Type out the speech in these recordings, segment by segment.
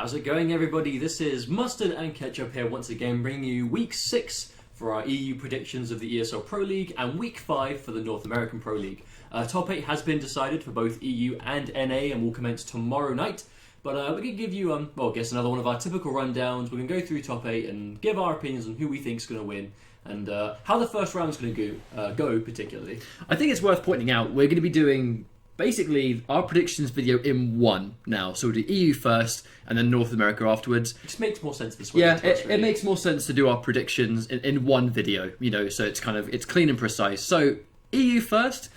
How's it going, everybody? This is Mustard and Ketchup here once again, bringing you Week 6 for our EU predictions of the ESL Pro League and Week 5 for the North American Pro League. Top 8 has been decided for both EU and NA and will commence tomorrow night. But we're going to give you, I guess another one of our typical rundowns. We're going to go through top 8 and give our opinions on who we think is going to win and how the first round is going to go particularly. I think it's worth pointing out we're going to be doing basically our predictions video in one now. So we'll do EU first and then North America afterwards. It just makes more sense this way. Yeah, it makes more sense to do our predictions in one video, so it's clean and precise. So EU first.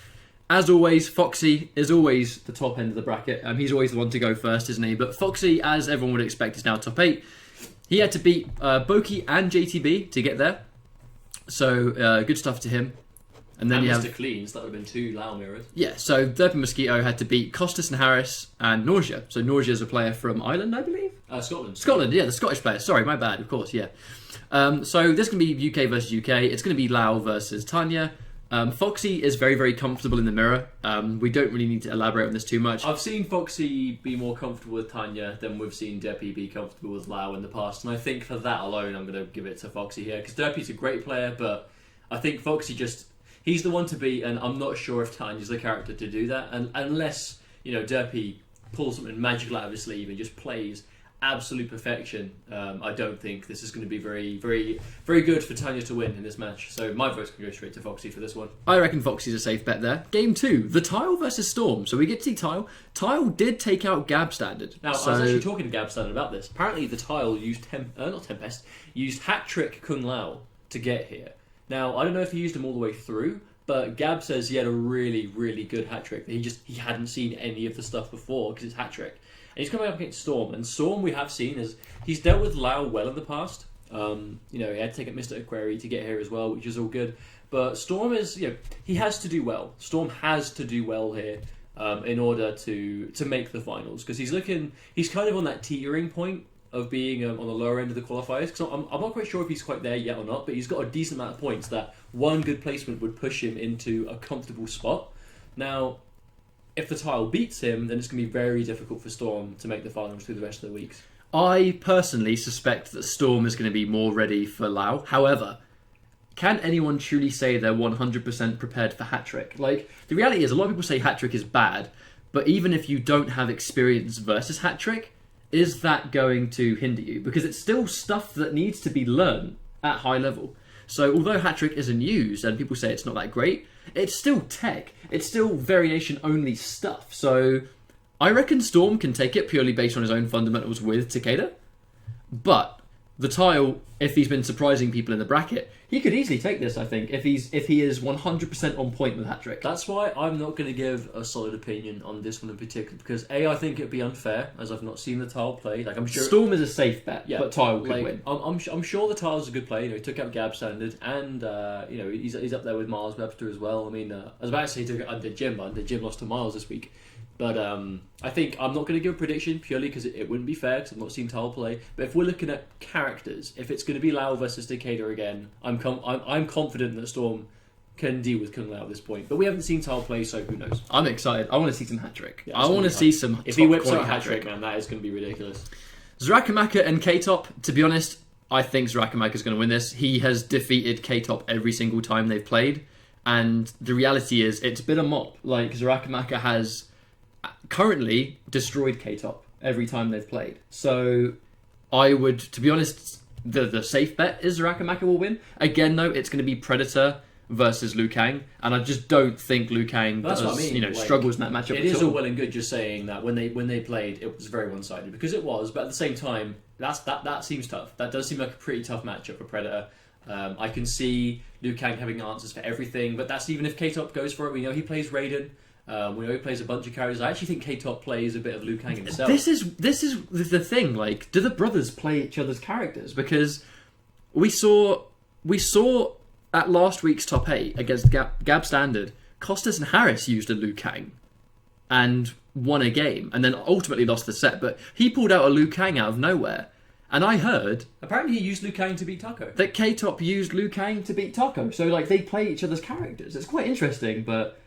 As always, Foxy is always the top end of the bracket. He's always the one to go first, isn't he? But Foxy, as everyone would expect, is now top 8. He had to beat Boki and JTB to get there. So, good stuff to him. And then you have Mr. Cleans, that would have been 2 Lau mirrors. Yeah, so Derpy Mosquito had to beat Costas and Harris and Nausea. So Nausea is a player from Ireland, I believe? Scotland. Scotland, yeah, the Scottish player. Sorry, my bad, of course, yeah. So this can be UK versus UK. It's going to be Lau versus Tanya. Foxy is very, very comfortable in the mirror. We don't really need to elaborate on this too much. I've seen Foxy be more comfortable with Tanya than we've seen Derpy be comfortable with Lau in the past. And I think for that alone, I'm going to give it to Foxy here. Because Derpy's a great player, but I think Foxy he's the one to beat. And I'm not sure if Tanya's the character to do that. And unless, Derpy pulls something magical out of his sleeve and just plays absolute perfection, I don't think this is going to be very, very, very good for Tanya to win in this match. So my vote's going to go straight to Foxy for this one. I reckon Foxy's a safe bet there. Game 2, the Tile versus Storm. So we get to see Tile. Tile did take out Gab Standard. Now, I was actually talking to Gab Standard about this. Apparently the Tile used used Hat-Trick Kung Lao to get here. Now, I don't know if he used him all the way through, but Gab says he had a really, really good hat-trick. He hadn't seen any of the stuff before because it's hat-trick. And he's coming up against Storm, and Storm we have seen is he's dealt with Lau well in the past. He had to take up Mr. Aquari to get here as well, which is all good. But Storm is, he has to do well. Storm has to do well here in order to make the finals because he's kind of on that teetering point of being on the lower end of the qualifiers. Because I'm not quite sure if he's quite there yet or not, but he's got a decent amount of points that one good placement would push him into a comfortable spot. Now, if the Tile beats him, then it's going to be very difficult for Storm to make the finals through the rest of the weeks. I personally suspect that Storm is going to be more ready for Lau. However, can anyone truly say they're 100% prepared for hat-trick? The reality is, a lot of people say hat-trick is bad, but even if you don't have experience versus hat-trick, is that going to hinder you? Because it's still stuff that needs to be learned at high level. So although hat-trick isn't used, and people say it's not that great, it's still tech. It's still variation-only stuff. So I reckon Storm can take it purely based on his own fundamentals with Takeda. But the Tile, if he's been surprising people in the bracket, he could easily take this, I think, if he is 100% on point with hat-trick. That's why I'm not going to give a solid opinion on this one in particular, because A, I think it'd be unfair, as I've not seen the Tile play. I'm sure Storm is a safe bet, but Tile could win. I'm sure the Tile's a good player. He took out Gab Standard, and he's up there with Miles Webster as well. I was about to say he took it under Jim, but Jim lost to Miles this week. But I think I'm not going to give a prediction purely because it wouldn't be fair because I've not seen Tile play. But if we're looking at characters, if it's going to be Lau versus Takeda again, I'm confident that Storm can deal with Kung Lao at this point. But we haven't seen Tile play, so who knows? I'm excited. I want to see some hat-trick. Yeah, I want to see some if he whips out hat-trick, man, that is going to be ridiculous. Zrakamaka and K-Top, to be honest, I think Zrakamaka is going to win this. He has defeated K-Top every single time they've played. And the reality is, it's been a mop. Zrakamaka has currently destroyed K-Top every time they've played. So I would, to be honest, the safe bet is Zrakamaka will win. Again, though, it's going to be Predator versus Liu Kang, and I just don't think Liu Kang struggles in that matchup. It is all well and good just saying that when they played, it was very one-sided, because it was, but at the same time, that seems tough. That does seem like a pretty tough matchup for Predator. I can see Liu Kang having answers for everything, but that's even if K-Top goes for it. We know he plays Raiden. We know he plays a bunch of characters. I actually think K-Top plays a bit of Liu Kang himself. This is the thing. Do the brothers play each other's characters? Because we saw at last week's top 8 against Gab Standard, Costas and Harris used a Liu Kang and won a game, and then ultimately lost the set. But he pulled out a Liu Kang out of nowhere. And I heard apparently he used Liu Kang to beat Taco. That K-Top used Liu Kang to beat Taco. So they play each other's characters. It's quite interesting, but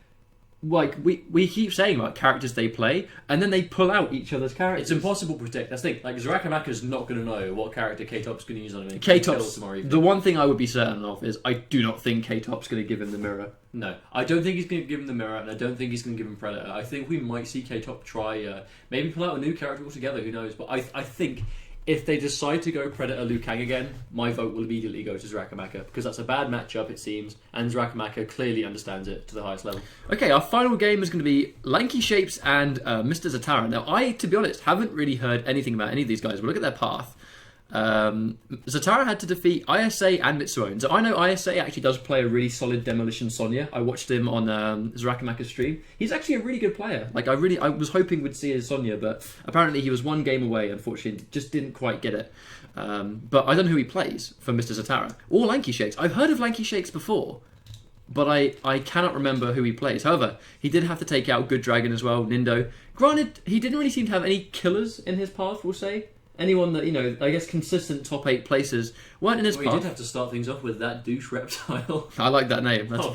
like we keep saying about characters they play, and then they pull out each other's characters. It's impossible to predict. That's the thing. Like, Zarakamaka's not going to know what character K-Top's going to use on him. K-Top's, the one thing I would be certain of is I do not think K-Top's going to give him the mirror. No, I don't think he's going to give him the mirror, and I don't think he's going to give him Predator. I think we might see K-Top try, maybe pull out a new character altogether, who knows. But I think if they decide to go Predator Liu Kang again, my vote will immediately go to Zarakamaka, because that's a bad matchup, it seems, and Zarakamaka clearly understands it to the highest level. Okay, our final game is going to be Lanky Shapes and Mr. Zatara. Now, I, to be honest, haven't really heard anything about any of these guys, but look at their path. Zatara had to defeat ISA and Mitsuone. So I know ISA actually does play a really solid Demolition Sonya. I watched him on Zarakamaka's stream. He's actually a really good player. Like I was hoping we'd see his Sonya, but apparently he was one game away. Unfortunately, just didn't quite get it. But I don't know who he plays for Mr. Zatara or Lanky Shakes. I've heard of Lanky Shakes before, but I cannot remember who he plays. However, he did have to take out Good Dragon as well, Nindo. Granted, he didn't really seem to have any killers in his path, we'll say. Anyone that, I guess consistent top 8 places weren't in his path. He did have to start things off with that douche reptile. I like that name. That's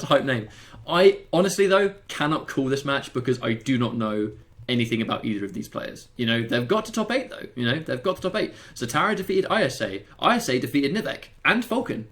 a hype name. I honestly though cannot call this match because I do not know anything about either of these players. They've got to top 8 though. They've got to top 8. Zatara defeated ISA. ISA defeated Nivek and Falcon.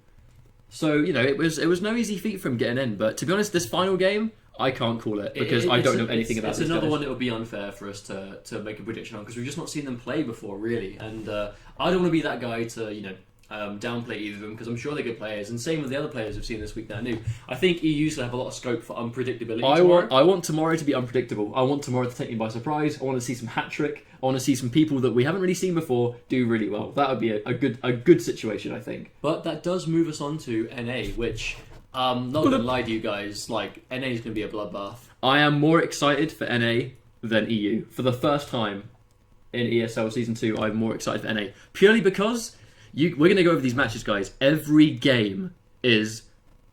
So it was no easy feat for him getting in. But to be honest, this final game, I can't call it because I don't know anything about it. It's another one that would be unfair for us to make a prediction on because we've just not seen them play before, really. And I don't want to be that guy to, downplay either of them because I'm sure they're good players. And same with the other players we've seen this week that are new. I think EU's going to have a lot of scope for unpredictability I want tomorrow to be unpredictable. I want tomorrow to take me by surprise. I want to see some hat trick. I want to see some people that we haven't really seen before do really well. That would be a good situation, I think. But that does move us on to NA, which... not going to lie to you guys, NA is going to be a bloodbath. I am more excited for NA than EU. For the first time in ESL Season 2, I'm more excited for NA. Purely because, we're going to go over these matches, guys. Every game is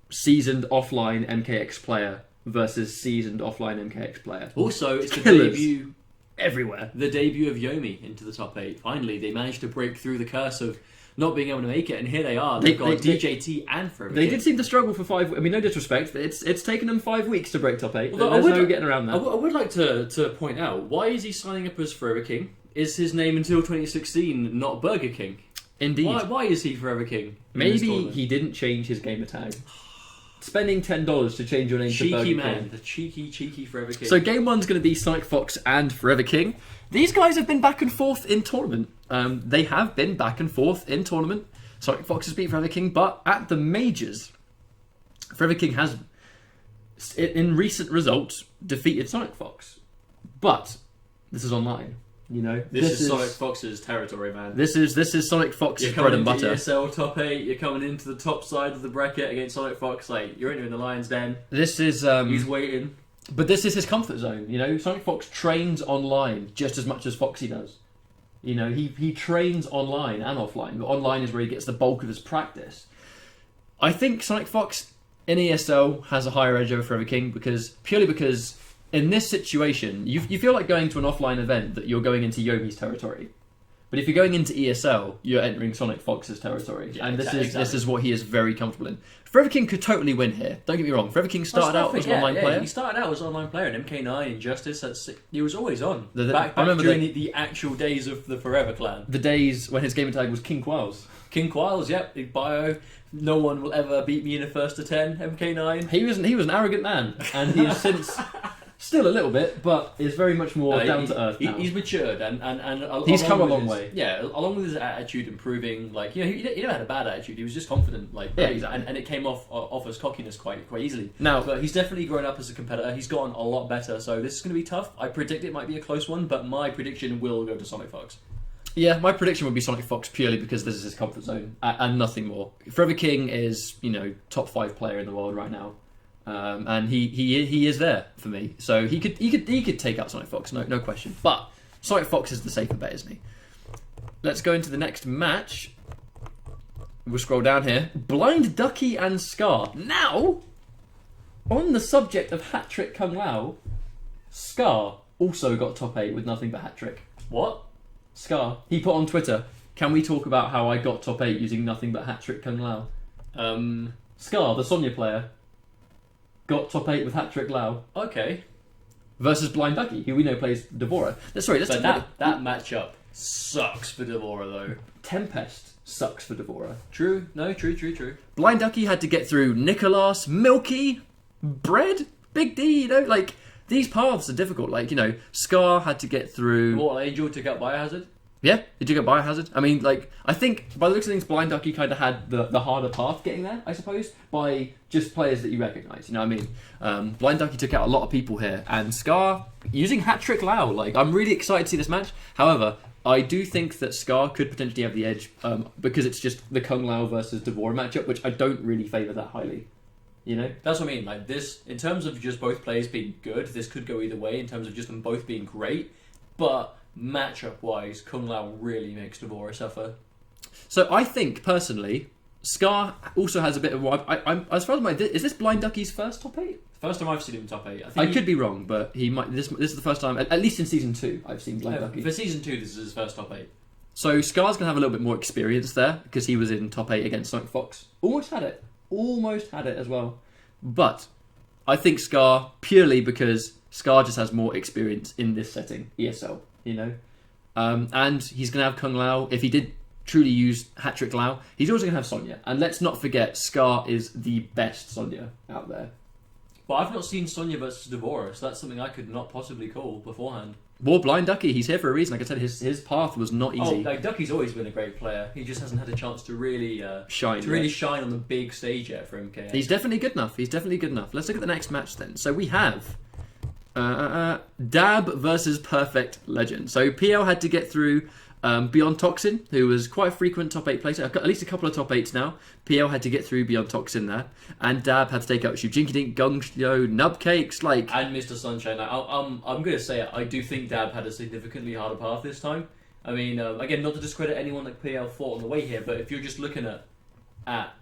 seasoned offline MKX player versus seasoned offline MKX player. Also, it's the debut... everywhere. The debut of Yomi into the top 8. Finally, they managed to break through the curse of not being able to make it, and here they are. They've got DJT and Forever They King. did seem to struggle for 5... I mean, no disrespect, it's taken them 5 weeks to break top 8. There's no getting around that. I would like to point out, why is he signing up as Forever King? Is his name until 2016 not Burger King? Indeed. Why is he Forever King? Maybe he didn't change his gamer tag. Spending $10 to change your name to Burger King. Cheeky man, the cheeky Forever King. So game 1's going to be Sonic Fox and Forever King. These guys have been back and forth in tournament. They have been back and forth in tournament. Sonic Fox has beat Forever King, but at the majors, Forever King has, in recent results, defeated Sonic Fox. But this is online, This is Sonic Fox's territory, man. This is Sonic Fox's bread and butter. You're coming into ESL top 8. You're coming into the top side of the bracket against Sonic Fox. You're entering the Lion's Den. This is he's waiting. But this is his comfort zone. Sonic Fox trains online just as much as Foxy does. He trains online and offline, but online is where he gets the bulk of his practice. I think Sonic Fox in ESL has a higher edge over Forever King purely because in this situation, you feel like going to an offline event that you're going into Yomi's territory. But if you're going into ESL, you're entering Sonic Fox's territory. Yeah, and this is what he is very comfortable in. Forever King could totally win here. Don't get me wrong. Forever King started out as an online player. He started out as an online player in MK9, Injustice. He was always on. Back I remember during the actual days of the Forever Clan. The days when his gamer tag was King Qualls. King Qualls, yep. Big bio. No one will ever beat me in a first to 10, MK9. He was an arrogant man. And he has since... Still a little bit, but is very much more down to earth now. He's matured and he's come a long way. Yeah, along with his attitude improving, he never had a bad attitude. He was just confident, exactly. and it came off as cockiness quite easily. Now, but he's definitely grown up as a competitor. He's gotten a lot better. So this is going to be tough. I predict it might be a close one, but my prediction will go to Sonic Fox. Yeah, my prediction would be Sonic Fox purely because this is his comfort zone and nothing more. Forever King is top 5 player in the world right now. And he is there for me, so he could take out Sonic Fox, no question. But Sonic Fox is the safer bet, isn't he? Let's go into the next match. We'll scroll down here. Blind Ducky and Scar. Now, on the subject of hat trick Kung Lao, Scar also got top 8 with nothing but hat trick. What? Scar. He put on Twitter, "Can we talk about how I got top 8 using nothing but hat trick Kung Lao?" Scar, the Sonya player. got top 8 with hat-trick Lau. Okay. Versus Blind Ducky, who we know plays Devora. Sorry, But that matchup sucks for Devora, though. Tempest sucks for Devora. True. No, true. Blind Ducky had to get through Nicholas, Milky, Bread, Big D, like, these paths are difficult. Like, Scar had to get through... What, Angel took out Biohazard? Yeah, he took out Biohazard. I mean, like, I think, by the looks of things, Blind Ducky kind of had the harder path getting there, I suppose, by just players that you recognise, you know what I mean? Blind Ducky took out a lot of people here, and Scar, using hat-trick Lau, like, I'm really excited to see this match. However, I do think that Scar could potentially have the edge, because it's just the Kung Lao versus Devora matchup, which I don't really favour that highly. That's what I mean. Like this, in terms of just both players being good, this could go either way in terms of just them both being great. But matchup-wise, Kung Lao really makes Devora suffer. So I think personally, Scar also has a bit of. I'm as far as is this Blind Ducky's first top 8? First time I've seen him top 8. I could be wrong, but he might. This is the first time, at least in season 2, I've seen Blind Ducky. For season 2, this is his first top 8. So Scar's gonna have a little bit more experience there because he was in top 8 against Sonic Fox. Almost had it as well. But I think Scar, purely because Scar just has more experience in this setting, ESL, and he's going to have Kung Lao. If he did truly use hat-trick Lao, he's also going to have Sonya. And let's not forget, Scar is the best Sonya out there. But I've not seen Sonya versus Devora, so that's something I could not possibly call beforehand. Well, Blind Ducky, he's here for a reason. Like I said, his path was not easy. Ducky's always been a great player. He just hasn't had a chance to really shine. Shine on the big stage yet for MKX. He's definitely good enough. Let's look at the next match then. So we have Dab versus Perfect Legend. So PL had to get through Beyond Toxin, who was quite a frequent top 8 player, at least a couple of top 8s now. PL had to get through Beyond Toxin there, and Dab had to take out Shujinky Dink, Gungyo, Nubcakes, and Mr. Sunshine. I'm going to say it, I do think Dab had a significantly harder path this time. I mean, again, not to discredit anyone that PL fought on the way here, but if you're just looking at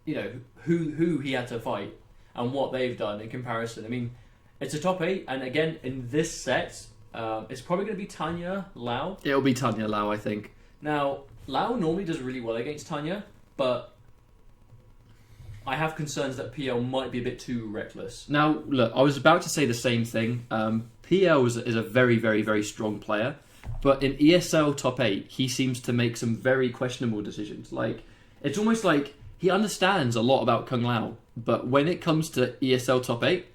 who he had to fight and what they've done in comparison, I mean, it's a top 8, and again, in this set, it's probably going to be Tanya Lau. It'll be Tanya Lau, I think. Now, Lau normally does really well against Tanya, but I have concerns that PL might be a bit too reckless. Now, look, I was about to say the same thing. PL is a very, very, very strong player, but in ESL top 8, he seems to make some very questionable decisions. Like, it's almost like he understands a lot about Kung Lao, but when it comes to ESL top 8,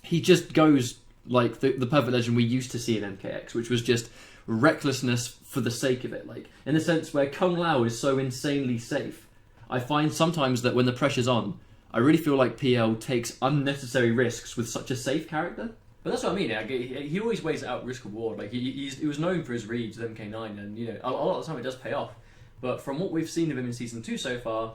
he just goes like the Perfect Legend we used to see in MKX, which was just recklessness for the sake of it. Like, in the sense where Kung Lao is so insanely safe, I find sometimes that when the pressure's on, I really feel like PL takes unnecessary risks with such a safe character. But that's what I mean. Like, he always weighs out risk reward. Like he was known for his reads with MK9, and a lot of the time it does pay off. But from what we've seen of him in season 2 so far,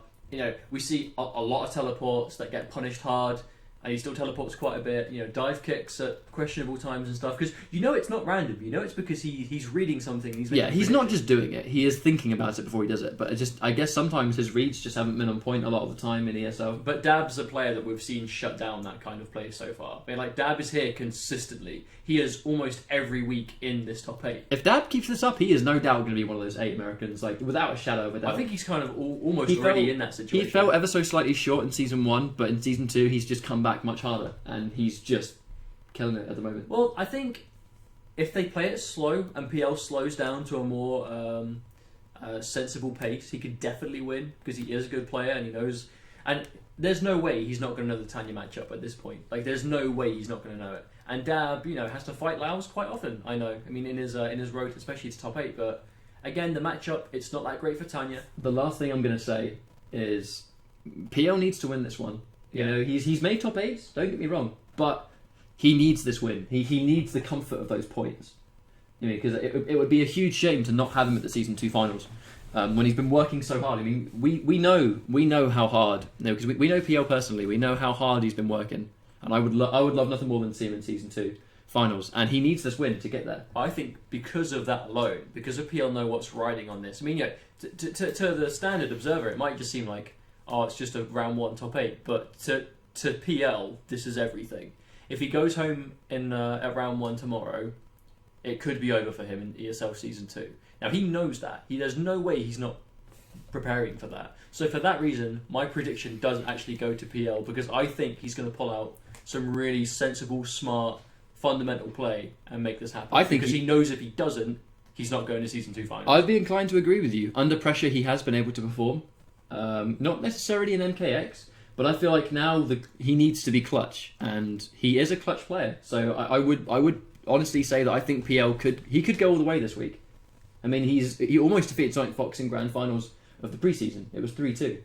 we see a lot of teleports that get punished hard. And he still teleports quite a bit, dive kicks at questionable times and stuff. Because it's not random. It's because he's reading something. He's not just doing it. He is thinking about it before he does it. But I guess sometimes his reads just haven't been on point a lot of the time in ESL. But Dab's a player that we've seen shut down that kind of play so far. I mean, like, Dab is here consistently. He is almost every week in this top 8. If Dab keeps this up, he is no doubt going to be one of those 8 Americans, like, without a shadow of a doubt. I think he's kind of almost already in that situation. He felt ever so slightly short in season 1, but in season 2, he's just come back much harder, and he's just killing it at the moment. Well, I think if they play it slow and PL slows down to a more sensible pace, he could definitely win because he is a good player and he knows. And there's no way he's not going to know the Tanya matchup at this point. Like, there's no way he's not going to know it. And Dab, has to fight Laos quite often. I know. I mean, in his road, especially to top 8. But again, the matchup, it's not that great for Tanya. The last thing I'm going to say is PL needs to win this one. He's made top 8s, don't get me wrong, but he needs this win. He needs the comfort of those points. Because it would be a huge shame to not have him at the season 2 finals when he's been working so hard. I mean, we know how hard. Because we know PL personally. We know how hard he's been working, and I would love nothing more than to see him in season 2 finals, and he needs this win to get there. I think because of that alone, because of PL know what's riding on this. I mean, to the standard observer, it might just seem like, it's just a round 1 top 8, but to PL, this is everything. If he goes home in at round 1 tomorrow, it could be over for him in ESL season 2. Now, he knows that. There's no way he's not preparing for that. So for that reason, my prediction does actually go to PL because I think he's going to pull out some really sensible, smart, fundamental play and make this happen. I think because he knows if he doesn't, he's not going to Season 2 finals. I'd be inclined to agree with you. Under pressure, he has been able to perform. Not necessarily in MKX, but I feel like now he needs to be clutch, and he is a clutch player. So I would honestly say that I think PL could go all the way this week. I mean, he almost defeated Sonic Fox in grand finals of the preseason. It was 3-2.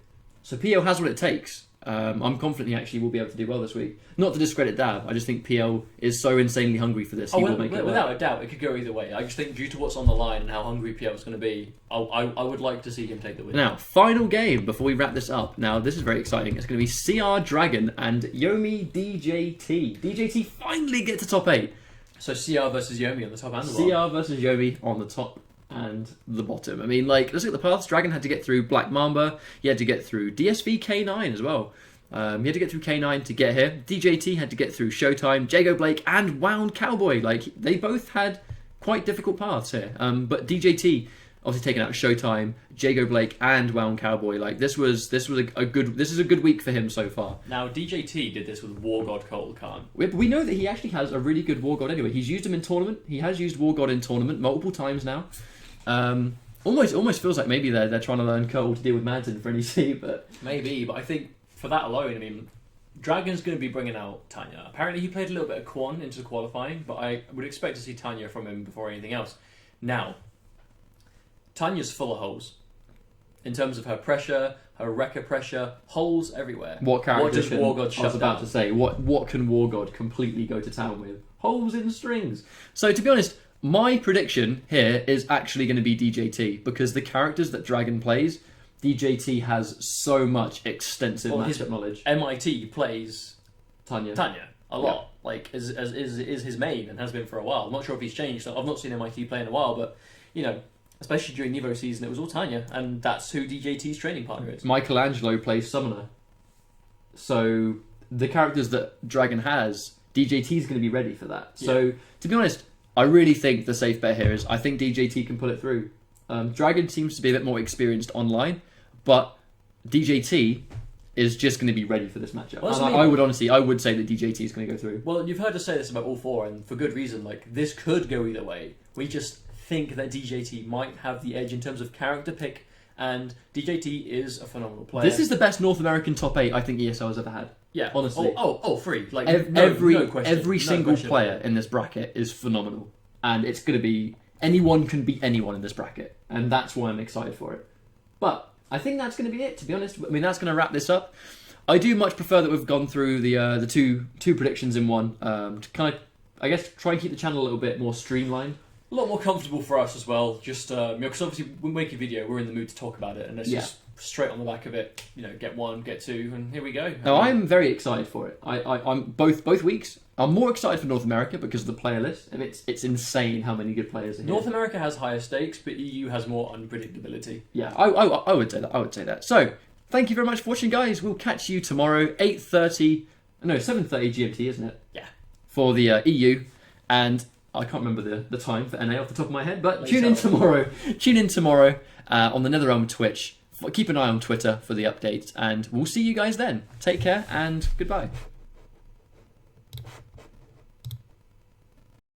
So PL has what it takes. I'm confident he actually will be able to do well this week. Not to discredit Dab, I just think PL is so insanely hungry for this. He will make it without a doubt, it could go either way. I just think due to what's on the line and how hungry PL is going to be, I would like to see him take the win. Now, final game before we wrap this up. Now, this is very exciting. It's going to be CR Dragon and Yomi DJT. DJT finally get to top 8. So CR versus Yomi on the top and the bottom. CR versus Yomi on the top and the bottom. I mean, like, let's look at the paths. Dragon had to get through Black Mamba. He had to get through DSV K9 as well. He had to get through K9 to get here. DJT had to get through Showtime, Jago Blake, and Wound Cowboy. Like, they both had quite difficult paths here. But DJT obviously taking out Showtime, Jago Blake, and Wound Cowboy. Like, this is a good week for him so far. Now DJT did this with War God Cole Khan. We know that he actually has a really good War God anyway. He's used him in tournament. He has used War God in tournament multiple times now. Almost feels like maybe they're trying to learn Cole to deal with Madden for NEC, but maybe. But I think for that alone, I mean, Dragon's going to be bringing out Tanya. Apparently, he played a little bit of Quan into qualifying, but I would expect to see Tanya from him before anything else. Now, Tanya's full of holes in terms of her pressure, her wrecker pressure, holes everywhere. What does War God shut down? I was about to say, what can War God completely go to town with? Holes in strings. So to be honest, my prediction here is actually going to be DJT, because the characters that Dragon plays, DJT has so much extensive matchup knowledge. MIT plays Tanya a lot, like is his main and has been for a while. I'm not sure if he's changed. I've not seen MIT play in a while, but you know, especially during Evo season, it was all Tanya, and that's who DJT's training partner is. Michelangelo plays Summoner, so the characters that Dragon has, DJT is going to be ready for that. Yeah. So to be honest, I really think the safe bet here is I think DJT can pull it through. Dragon seems to be a bit more experienced online, but DJT is just going to be ready for this matchup. Well, and I would say that DJT is going to go through. Well, you've heard us say this about all four, and for good reason. Like, this could go either way. We just think that DJT might have the edge in terms of character pick, and DJT is a phenomenal player. This is the best North American top 8 I think ESL has ever had. Yeah, honestly. Free. Like every single player in this bracket is phenomenal, and it's going to be anyone can beat anyone in this bracket, and that's why I'm excited for it. But I think that's going to be it. To be honest, I mean that's going to wrap this up. I do much prefer that we've gone through the two predictions in one to kind of, I guess, try and keep the channel a little bit more streamlined. A lot more comfortable for us as well. Just because obviously when we make a video, we're in the mood to talk about it, and it's just straight on the back of it. You know, get one, get two, and here we go. No, I'm very excited for it. I'm both weeks. I'm more excited for North America because of the player list, and it's insane how many good players are here. North America has higher stakes, but EU has more unpredictability. Yeah, I would say that. I would say that. So thank you very much for watching, guys. We'll catch you tomorrow, 7:30 GMT, isn't it? Yeah. For the EU, and I can't remember the time for NA off the top of my head, but tune in tomorrow. Tune in tomorrow on the NetherRealm Twitch. Keep an eye on Twitter for the updates, and we'll see you guys then. Take care, and goodbye.